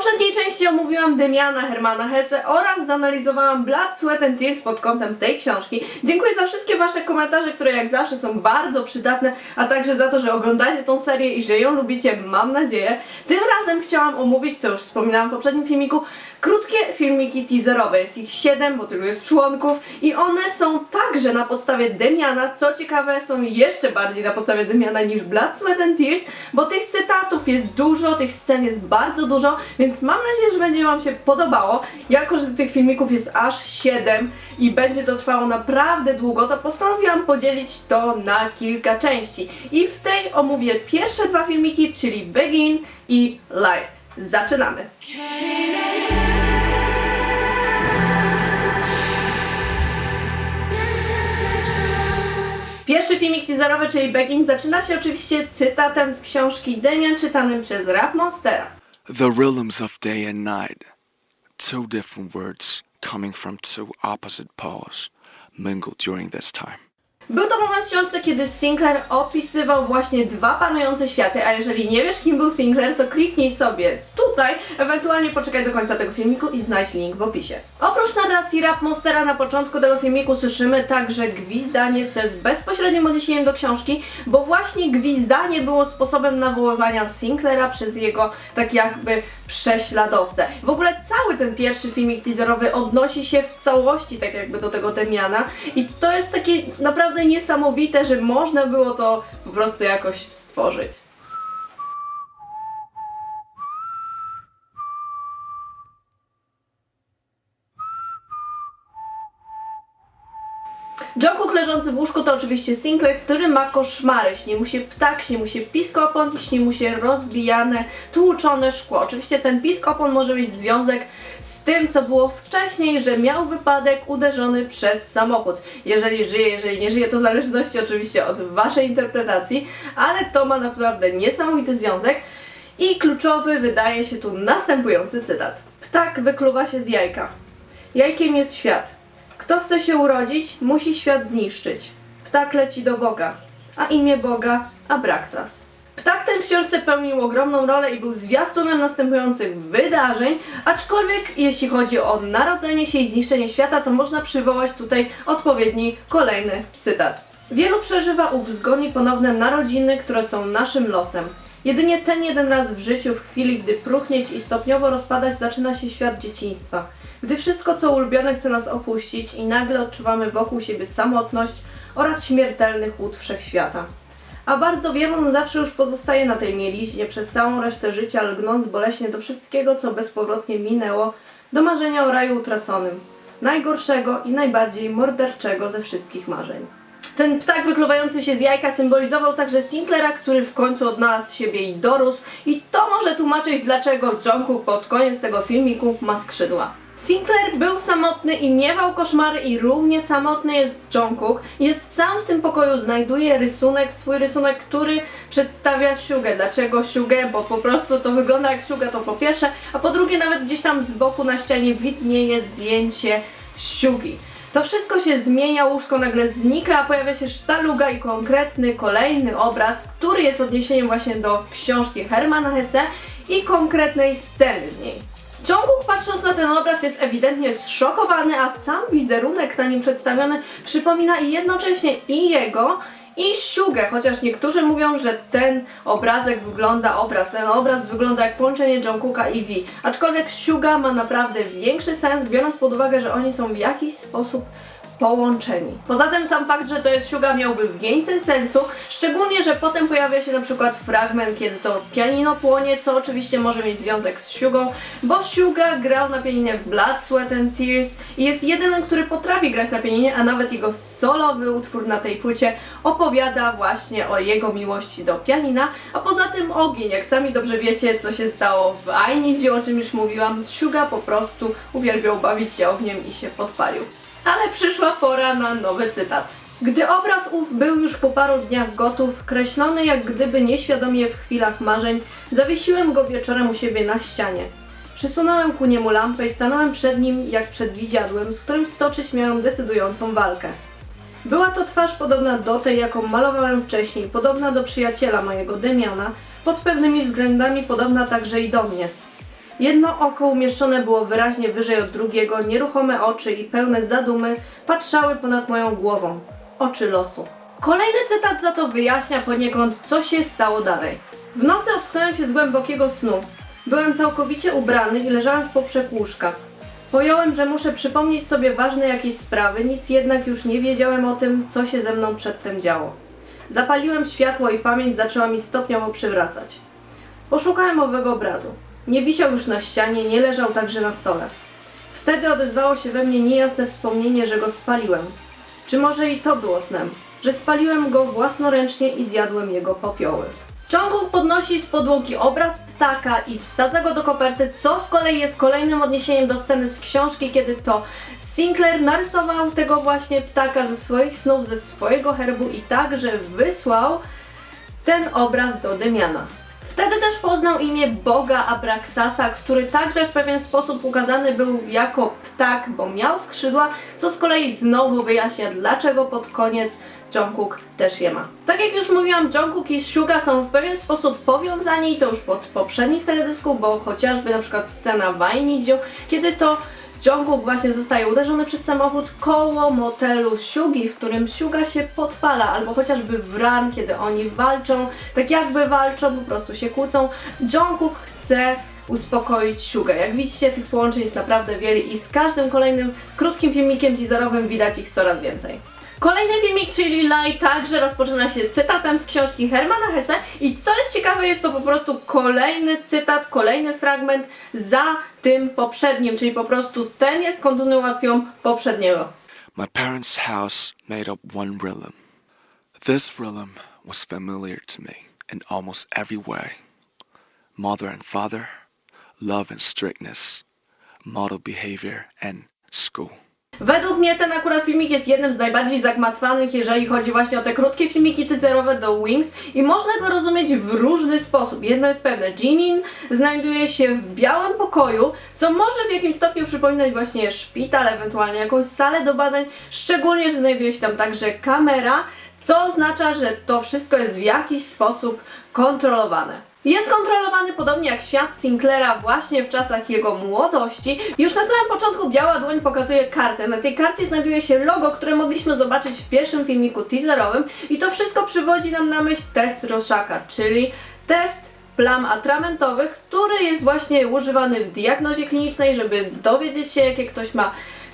poprzedniej części omówiłam Demiana Hermana Hesse oraz zanalizowałam Blood, Sweat and Tears pod kątem tej książki. Dziękuję za wszystkie wasze komentarze, które jak zawsze są bardzo przydatne, a także za to, że oglądacie tą serię i że ją lubicie, mam nadzieję. Tym razem chciałam omówić, co już wspominałam w poprzednim filmiku, krótkie filmiki teaserowe. Jest ich 7, bo tylu jest członków i one są także na podstawie Demiana. Co ciekawe, są jeszcze bardziej na podstawie Demiana niż Blood, Sweat and Tears, bo tych cytatów jest dużo, tych scen jest bardzo dużo, więc mam nadzieję, że będzie wam się podobało. Jako że tych filmików jest aż 7 i będzie to trwało naprawdę długo, to postanowiłam podzielić to na kilka części. I w tej omówię pierwsze dwa filmiki, czyli Begin i Life. Zaczynamy! Pierwszy filmik teaserowy, czyli Begin, zaczyna się oczywiście cytatem z książki Demian czytanym przez Rap Monstera. The rhythms of day and night, two different words coming from two opposite poles, mingled during this time. Był to moment w książce, kiedy Sinclair opisywał właśnie dwa panujące światy, a jeżeli nie wiesz, kim był Sinclair, to kliknij sobie tutaj, ewentualnie poczekaj do końca tego filmiku i znajdź link w opisie. Oprócz narracji Rap Monstera na początku tego filmiku słyszymy także gwizdanie, co jest bezpośrednim odniesieniem do książki, bo właśnie gwizdanie było sposobem nawoływania Sinclaira przez jego tak jakby prześladowcę. W ogóle cały ten pierwszy filmik teaserowy odnosi się w całości tak jakby do tego Demiana i to jest takie naprawdę niesamowite, że można było to po prostu jakoś stworzyć. Jungkook leżący w łóżku to oczywiście Sinclair, który ma koszmary. Śni mu się ptak, śni mu się pisk opon, śni mu się rozbijane, tłuczone szkło. Oczywiście ten pisk opon może mieć związek z tym, co było wcześniej, że miał wypadek uderzony przez samochód. Jeżeli żyje, jeżeli nie żyje, to w zależności oczywiście od waszej interpretacji, ale to ma naprawdę niesamowity związek. I kluczowy wydaje się tu następujący cytat. Ptak wykluwa się z jajka. Jajkiem jest świat. Kto chce się urodzić, musi świat zniszczyć. Ptak leci do Boga, a imię Boga Abraxas. Ptak ten w książce pełnił ogromną rolę i był zwiastunem następujących wydarzeń, aczkolwiek jeśli chodzi o narodzenie się i zniszczenie świata, to można przywołać tutaj odpowiedni kolejny cytat. Wielu przeżywa ów zgon i ponowne narodziny, które są naszym losem. Jedynie ten jeden raz w życiu, w chwili, gdy próchnieć i stopniowo rozpadać zaczyna się świat dzieciństwa. Gdy wszystko, co ulubione, chce nas opuścić i nagle odczuwamy wokół siebie samotność oraz śmiertelny chłód wszechświata. A bardzo wielu on zawsze już pozostaje na tej mieliźnie przez całą resztę życia, lgnąc boleśnie do wszystkiego, co bezpowrotnie minęło, do marzenia o raju utraconym. Najgorszego i najbardziej morderczego ze wszystkich marzeń. Ten ptak wykluwający się z jajka symbolizował także Sinclaira, który w końcu odnalazł siebie i dorósł, i to może tłumaczyć, dlaczego Jungkook pod koniec tego filmiku ma skrzydła. Sinclair był samotny i miewał koszmary i równie samotny jest Jungkook. Jest sam w tym pokoju, znajduje rysunek, swój rysunek, który przedstawia Sugę. Dlaczego Sugę? Bo po prostu to wygląda jak Suga, to po pierwsze, a po drugie nawet gdzieś tam z boku na ścianie widnieje zdjęcie Sugi. To wszystko się zmienia, łóżko nagle znika, a pojawia się sztaluga i konkretny kolejny obraz, który jest odniesieniem właśnie do książki Hermana Hesse i konkretnej sceny z niej. Jungkook, patrząc na ten obraz, jest ewidentnie zszokowany, a sam wizerunek na nim przedstawiony przypomina i jednocześnie i jego, i Sugę, chociaż niektórzy mówią, że ten obraz wygląda jak połączenie Jungkooka i V. Aczkolwiek Suga ma naprawdę większy sens, biorąc pod uwagę, że oni są w jakiś sposób połączeni. Poza tym sam fakt, że to jest Suga, miałby więcej sensu, szczególnie, że potem pojawia się na przykład fragment, kiedy to pianino płonie, co oczywiście może mieć związek z Sugą, bo Suga grał na pianinie w Blood, Sweat and Tears i jest jedynym, który potrafi grać na pianinie, a nawet jego solowy utwór na tej płycie opowiada właśnie o jego miłości do pianina, a poza tym ogień, jak sami dobrze wiecie, co się stało w I Need You, o czym już mówiłam, Suga po prostu uwielbiał bawić się ogniem i się podpalił. Ale przyszła pora na nowy cytat. Gdy obraz ów był już po paru dniach gotów, kreślony jak gdyby nieświadomie w chwilach marzeń, zawiesiłem go wieczorem u siebie na ścianie. Przysunąłem ku niemu lampę i stanąłem przed nim jak przed widziadłem, z którym stoczyć miałem decydującą walkę. Była to twarz podobna do tej, jaką malowałem wcześniej, podobna do przyjaciela mojego Demiana, pod pewnymi względami podobna także i do mnie. Jedno oko umieszczone było wyraźnie wyżej od drugiego, nieruchome oczy i pełne zadumy patrzały ponad moją głową. Oczy losu. Kolejny cytat za to wyjaśnia poniekąd, co się stało dalej. W nocy ocknąłem się z głębokiego snu. Byłem całkowicie ubrany i leżałem w poprzek łóżka. Pojąłem, że muszę przypomnieć sobie ważne jakieś sprawy, nic jednak już nie wiedziałem o tym, co się ze mną przedtem działo. Zapaliłem światło i pamięć zaczęła mi stopniowo przywracać. Poszukałem owego obrazu. Nie wisiał już na ścianie, nie leżał także na stole. Wtedy odezwało się we mnie niejasne wspomnienie, że go spaliłem. Czy może i to było snem? Że spaliłem go własnoręcznie i zjadłem jego popioły. Jungkook podnosi z podłogi obraz ptaka i wsadza go do koperty, co z kolei jest kolejnym odniesieniem do sceny z książki, kiedy to Sinclair narysował tego właśnie ptaka ze swoich snów, ze swojego herbu i także wysłał ten obraz do Demiana. Wtedy też poznał imię Boga Abraxasa, który także w pewien sposób ukazany był jako ptak, bo miał skrzydła, co z kolei znowu wyjaśnia, dlaczego pod koniec Jungkook też je ma. Tak jak już mówiłam, Jungkook i Suga są w pewien sposób powiązani i to już pod poprzednich teledysków, bo chociażby na przykład scena w I Need You, kiedy to Jungkook właśnie zostaje uderzony przez samochód koło motelu Sugi, w którym Suga się podpala, albo chociażby w Run, kiedy oni walczą, tak jakby walczą, po prostu się kłócą. Jungkook chce uspokoić Sugę. Jak widzicie, tych połączeń jest naprawdę wiele i z każdym kolejnym krótkim filmikiem teaserowym widać ich coraz więcej. Kolejny filmik, czyli Lie, także rozpoczyna się cytatem z książki Hermana Hesse i co jest ciekawe, jest to po prostu kolejny cytat, kolejny fragment za tym poprzednim, czyli po prostu ten jest kontynuacją poprzedniego. My parents' house made up one rhythm. This rhythm was familiar to me in almost every way. Mother and father, love and strictness, model behavior and school. Według mnie ten akurat filmik jest jednym z najbardziej zagmatwanych, jeżeli chodzi właśnie o te krótkie filmiki teaserowe do Wings i można go rozumieć w różny sposób. Jedno jest pewne, Jimin znajduje się w białym pokoju, co może w jakimś stopniu przypominać właśnie szpital, ewentualnie jakąś salę do badań, szczególnie, że znajduje się tam także kamera, co oznacza, że to wszystko jest w jakiś sposób kontrolowane. Jest kontrolowany podobnie jak świat Sinclaira właśnie w czasach jego młodości. Już na samym początku biała dłoń pokazuje kartę. Na tej karcie znajduje się logo, które mogliśmy zobaczyć w pierwszym filmiku teaserowym i to wszystko przywodzi nam na myśl test Roshaka, czyli test plam atramentowych, który jest właśnie używany w diagnozie klinicznej, żeby dowiedzieć się, jakie ktoś ma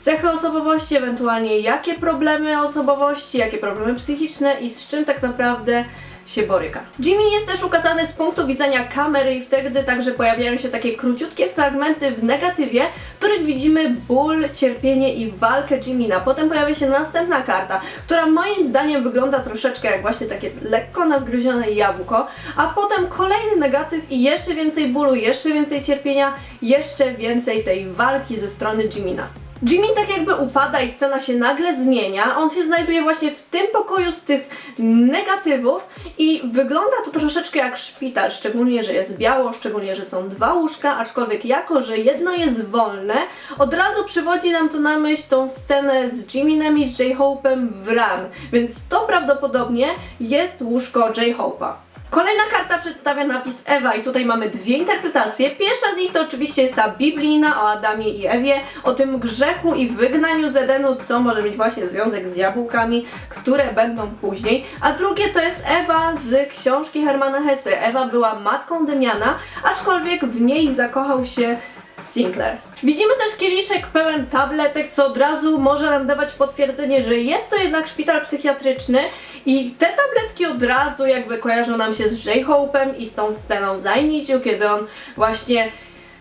cechy osobowości, ewentualnie jakie problemy osobowości, jakie problemy psychiczne i z czym tak naprawdę się boryka. Jimin jest też ukazany z punktu widzenia kamery i wtedy także pojawiają się takie króciutkie fragmenty w negatywie, w których widzimy ból, cierpienie i walkę Jimina. Potem pojawia się następna karta, która moim zdaniem wygląda troszeczkę jak właśnie takie lekko nadgryzione jabłko, a potem kolejny negatyw i jeszcze więcej bólu, jeszcze więcej cierpienia, jeszcze więcej tej walki ze strony Jimina. Jimin tak jakby upada i scena się nagle zmienia. On się znajduje właśnie w tym pokoju z tych negatywów i wygląda to troszeczkę jak szpital, szczególnie, że jest biało, szczególnie, że są dwa łóżka, aczkolwiek jako, że jedno jest wolne, od razu przywodzi nam to na myśl tą scenę z Jiminem i z J-Hope'em w Run, więc to prawdopodobnie jest łóżko J-Hope'a. Kolejna karta przedstawia napis Ewa i tutaj mamy dwie interpretacje. Pierwsza z nich to oczywiście jest ta biblijna o Adamie i Ewie, o tym grzechu i wygnaniu z Edenu, co może mieć właśnie związek z jabłkami, które będą później. A drugie to jest Ewa z książki Hermana Hesse. Ewa była matką Demiana, aczkolwiek w niej zakochał się Sinclair. Widzimy też kieliszek pełen tabletek, co od razu może nam dawać potwierdzenie, że jest to jednak szpital psychiatryczny i te tabletki od razu jakby kojarzą nam się z J-Hope'em i z tą sceną z I Need You, kiedy on właśnie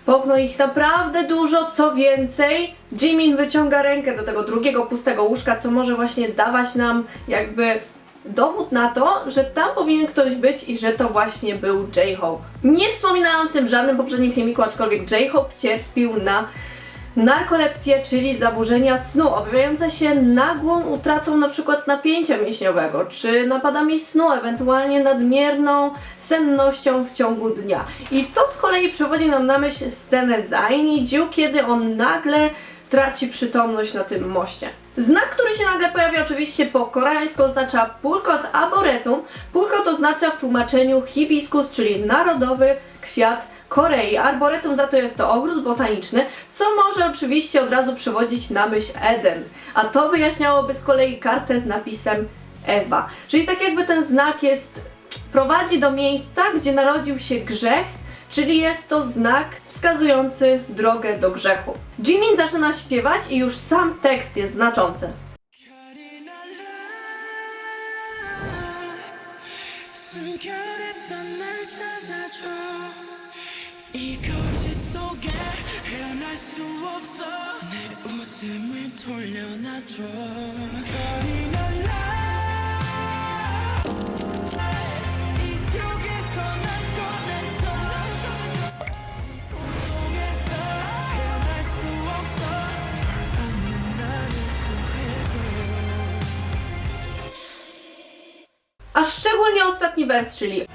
połknął ich naprawdę dużo. Co więcej, Jimin wyciąga rękę do tego drugiego pustego łóżka, co może właśnie dawać nam jakby dowód na to, że tam powinien ktoś być i że to właśnie był J-Hope. Nie wspominałam w tym żadnym poprzednim filmiku, aczkolwiek J-Hope cierpił na narkolepsję, czyli zaburzenia snu, objawiające się nagłą utratą na przykład napięcia mięśniowego, czy napadami snu, ewentualnie nadmierną sennością w ciągu dnia. I to z kolei przywodzi nam na myśl scenę z I Need You, kiedy on nagle traci przytomność na tym moście. Znak, który się nagle pojawia oczywiście po koreańsku, oznacza Pulkot Arboretum. Pulkot oznacza w tłumaczeniu hibiskus, czyli narodowy kwiat Korei. Arboretum za to jest to ogród botaniczny, co może oczywiście od razu przywodzić na myśl Eden. A to wyjaśniałoby z kolei kartę z napisem Ewa. Czyli tak jakby ten znak prowadzi do miejsca, gdzie narodził się grzech, czyli jest to znak wskazujący drogę do grzechu. Jimin zaczyna śpiewać i już sam tekst jest znaczący. A szczególnie ostatni wers, czyli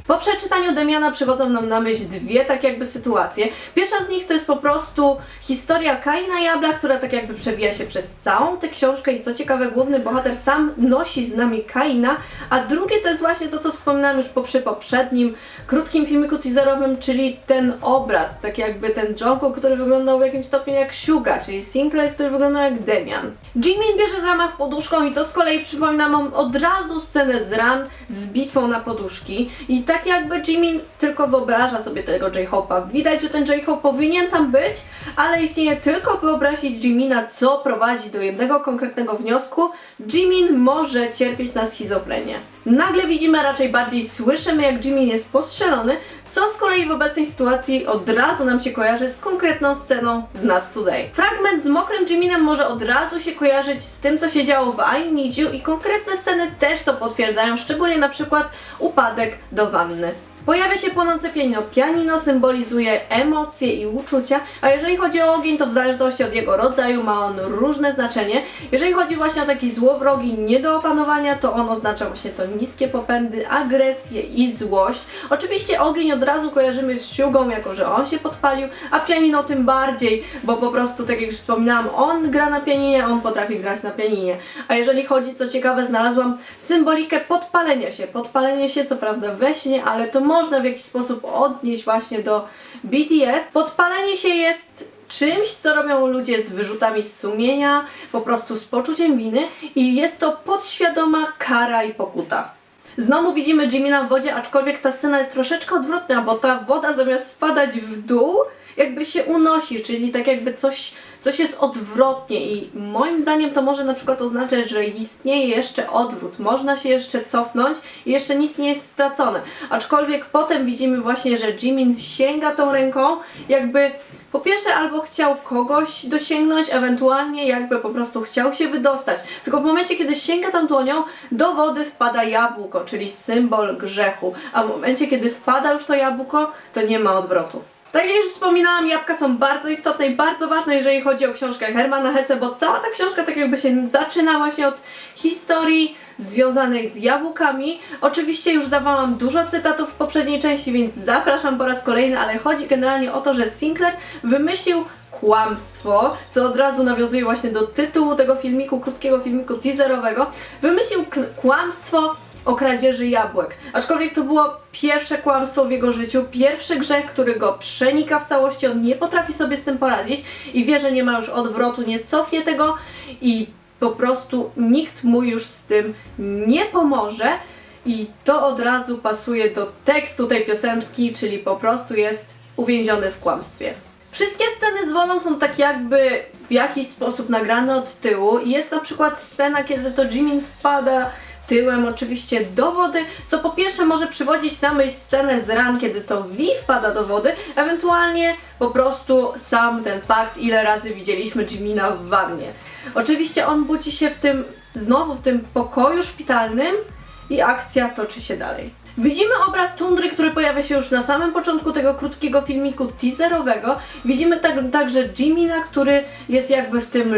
po przeczytaniu Demiana przychodzą nam na myśl dwie tak jakby sytuacje. Pierwsza z nich to jest po prostu historia Kaina i Abla, która tak jakby przewija się przez całą tę książkę i co ciekawe główny bohater sam nosi z nami Kaina, a drugie to jest właśnie to, co wspominałam już przy poprzednim krótkim filmiku teaserowym, czyli ten obraz, tak jakby ten Jungkook, który wyglądał w jakimś stopniu jak Suga, czyli Sinclair, który wyglądał jak Demian. Jimin bierze zamach poduszką i to z kolei przypomina nam od razu scenę z Run z bitwą na poduszki i tak jakby Jimin tylko wyobraża sobie tego J-Hope'a. Widać, że ten J-Hope powinien tam być, ale istnieje tylko wyobrazić Jimina, co prowadzi do jednego konkretnego wniosku. Jimin może cierpieć na schizofrenię. Nagle widzimy, a raczej bardziej słyszymy, jak Jimin jest postrzelony, co z kolei w obecnej sytuacji od razu nam się kojarzy z konkretną sceną z Not Today. Fragment z mokrym Jiminem może od razu się kojarzyć z tym, co się działo w I Need You i konkretne sceny też to potwierdzają, szczególnie na przykład upadek do wanny. Pojawia się płonące pianino. Pianino symbolizuje emocje i uczucia, a jeżeli chodzi o ogień, to w zależności od jego rodzaju ma on różne znaczenie. Jeżeli chodzi właśnie o taki złowrogi nie do opanowania, to on oznacza właśnie to niskie popędy, agresję i złość. Oczywiście ogień od razu kojarzymy z Sugą, jako że on się podpalił, a pianino tym bardziej, bo po prostu, tak jak już wspominałam, on gra na pianinie, on potrafi grać na pianinie. A jeżeli chodzi, co ciekawe, znalazłam symbolikę podpalenia się. Podpalenie się, co prawda we śnie, ale to można w jakiś sposób odnieść właśnie do BTS. Podpalenie się jest czymś, co robią ludzie z wyrzutami z sumienia, po prostu z poczuciem winy i jest to podświadoma kara i pokuta. Znowu widzimy Jimina w wodzie, aczkolwiek ta scena jest troszeczkę odwrotna, bo ta woda zamiast spadać w dół, jakby się unosi, czyli tak jakby coś jest odwrotnie i moim zdaniem to może na przykład oznaczać, że istnieje jeszcze odwrót, można się jeszcze cofnąć i jeszcze nic nie jest stracone. Aczkolwiek potem widzimy właśnie, że Jimin sięga tą ręką, jakby po pierwsze albo chciał kogoś dosięgnąć, ewentualnie jakby po prostu chciał się wydostać. Tylko w momencie, kiedy sięga tam dłonią, do wody wpada jabłko, czyli symbol grzechu. A w momencie, kiedy wpada już to jabłko, to nie ma odwrotu. Tak jak już wspominałam, jabłka są bardzo istotne i bardzo ważne, jeżeli chodzi o książkę Hermana Hesse, bo cała ta książka tak jakby się zaczyna właśnie od historii związanej z jabłkami. Oczywiście już dawałam dużo cytatów w poprzedniej części, więc zapraszam po raz kolejny, ale chodzi generalnie o to, że Sinclair wymyślił kłamstwo, co od razu nawiązuje właśnie do tytułu tego filmiku, krótkiego filmiku teaserowego. Wymyślił kłamstwo o kradzieży jabłek. Aczkolwiek to było pierwsze kłamstwo w jego życiu, pierwszy grzech, który go przenika w całości, on nie potrafi sobie z tym poradzić i wie, że nie ma już odwrotu, nie cofnie tego i po prostu nikt mu już z tym nie pomoże i to od razu pasuje do tekstu tej piosenki, czyli po prostu jest uwięziony w kłamstwie. Wszystkie sceny z wodą są tak jakby w jakiś sposób nagrane od tyłu i jest na przykład scena, kiedy to Jimin wpada tyłem oczywiście do wody, co po pierwsze może przywodzić na myśl scenę z Run, kiedy to Vi wpada do wody, ewentualnie po prostu sam ten fakt, ile razy widzieliśmy Jimina w wannie. Oczywiście on budzi się znowu w tym pokoju szpitalnym i akcja toczy się dalej. Widzimy obraz tundry, który pojawia się już na samym początku tego krótkiego filmiku teaserowego. Widzimy także Jimina, który jest jakby w tym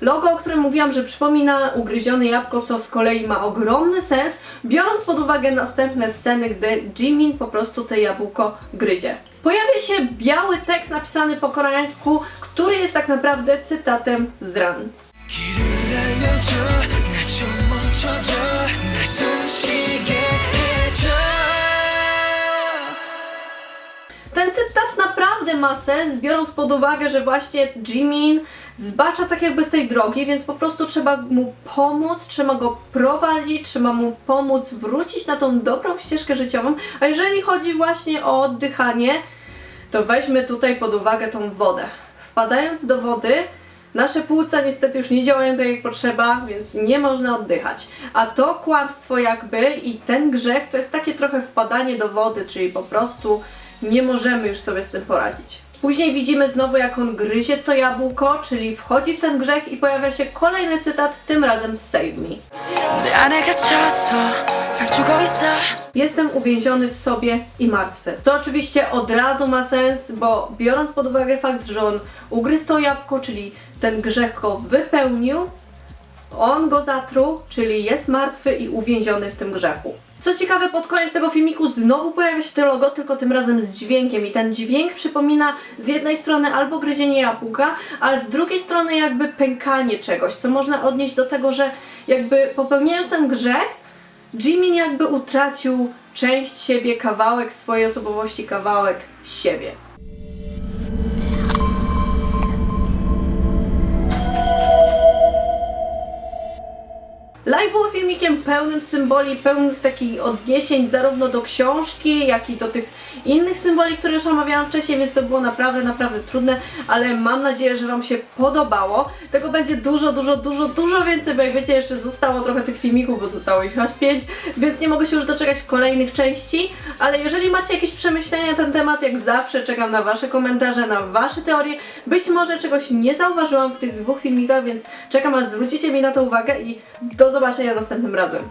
logo, o którym mówiłam, że przypomina ugryzione jabłko, co z kolei ma ogromny sens, biorąc pod uwagę następne sceny, gdy Jimin po prostu te jabłko gryzie. Pojawia się biały tekst napisany po koreańsku, który jest tak naprawdę cytatem z Run. 길을 알려줘 날 좀 멈춰줘 날 숨쉬게 Ten cytat naprawdę ma sens, biorąc pod uwagę, że właśnie Jimin zbacza tak jakby z tej drogi, więc po prostu trzeba mu pomóc, trzeba go prowadzić, trzeba mu pomóc wrócić na tą dobrą ścieżkę życiową, a jeżeli chodzi właśnie o oddychanie, to weźmy tutaj pod uwagę tą wodę. Wpadając do wody, nasze płuca niestety już nie działają tak jak potrzeba, więc nie można oddychać. A to kłamstwo jakby i ten grzech to jest takie trochę wpadanie do wody, czyli po prostu nie możemy już sobie z tym poradzić. Później widzimy znowu, jak on gryzie to jabłko, czyli wchodzi w ten grzech i pojawia się kolejny cytat, tym razem z Save Me. Jestem uwięziony w sobie i martwy. To oczywiście od razu ma sens, bo biorąc pod uwagę fakt, że on ugryzł to jabłko, czyli ten grzech go wypełnił, on go zatruł, czyli jest martwy i uwięziony w tym grzechu. Co ciekawe, pod koniec tego filmiku znowu pojawia się to logo, tylko tym razem z dźwiękiem i ten dźwięk przypomina z jednej strony albo gryzienie jabłka, ale z drugiej strony jakby pękanie czegoś, co można odnieść do tego, że jakby popełniając ten grzech, Jimin jakby utracił część siebie, kawałek swojej osobowości, kawałek siebie. Live było filmikiem pełnym symboli, pełnych takich odniesień zarówno do książki, jak i do tych innych symboli, które już omawiałam wcześniej, więc to było naprawdę trudne, ale mam nadzieję, że Wam się podobało. Tego będzie dużo więcej, bo jak wiecie, jeszcze zostało trochę tych filmików, bo zostało ich aż 5, więc nie mogę się już doczekać kolejnych części, ale jeżeli macie jakieś przemyślenia na ten temat, jak zawsze czekam na Wasze komentarze, na Wasze teorie. Być może czegoś nie zauważyłam w tych 2 filmikach, więc czekam, aż zwrócicie mi na to uwagę i do zobaczenia następnym razem.